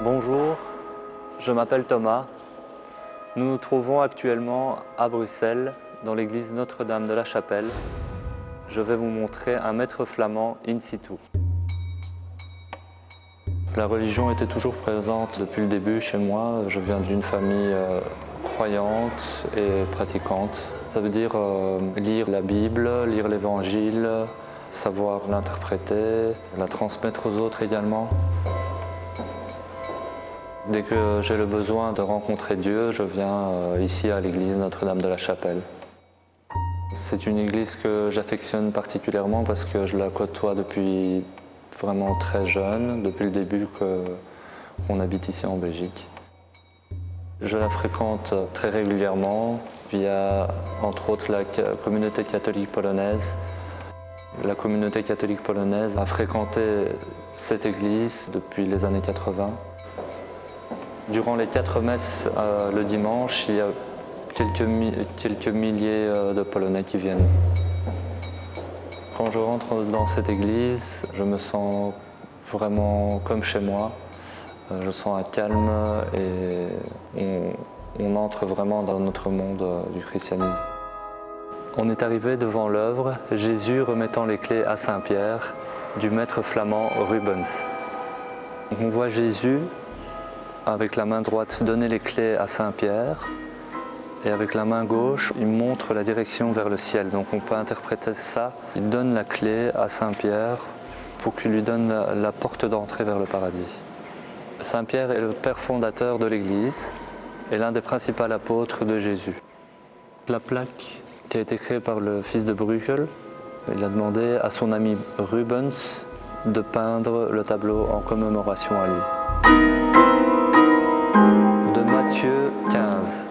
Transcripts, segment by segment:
Bonjour, je m'appelle Thomas. Nous nous trouvons actuellement à Bruxelles, dans l'église Notre-Dame de la Chapelle. Je vais vous montrer un maître flamand in situ. La religion était toujours présente depuis le début chez moi. Je viens d'une famille croyante et pratiquante. Ça veut dire lire la Bible, lire l'Évangile, savoir l'interpréter, la transmettre aux autres également. Dès que j'ai le besoin de rencontrer Dieu, je viens ici à l'église Notre-Dame de la Chapelle. C'est une église que j'affectionne particulièrement parce que je la côtoie depuis vraiment très jeune, depuis le début qu'on habite ici en Belgique. Je la fréquente très régulièrement via, entre autres, la communauté catholique polonaise. La communauté catholique polonaise a fréquenté cette église depuis les années 80. Durant les 4 messes le dimanche, il y a quelques milliers de Polonais qui viennent. Quand je rentre dans cette église, je me sens vraiment comme chez moi. Je sens un calme et on entre vraiment dans notre monde du christianisme. On est arrivé devant l'œuvre « Jésus remettant les clés à Saint-Pierre » du maître flamand Rubens. On voit Jésus avec la main droite donner les clés à Saint-Pierre et avec la main gauche, il montre la direction vers le ciel. Donc on peut interpréter ça. Il donne la clé à Saint-Pierre pour qu'il lui donne la porte d'entrée vers le paradis. Saint-Pierre est le père fondateur de l'Église et l'un des principaux apôtres de Jésus. La plaque qui a été créée par le fils de Bruegel, il a demandé à son ami Rubens de peindre le tableau en commémoration à lui. De Matthieu 15.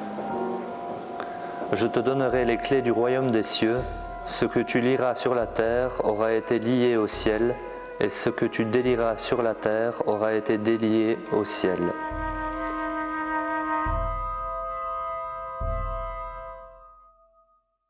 Je te donnerai les clés du royaume des cieux. Ce que tu liras sur la terre aura été lié au ciel, et ce que tu délieras sur la terre aura été délié au ciel.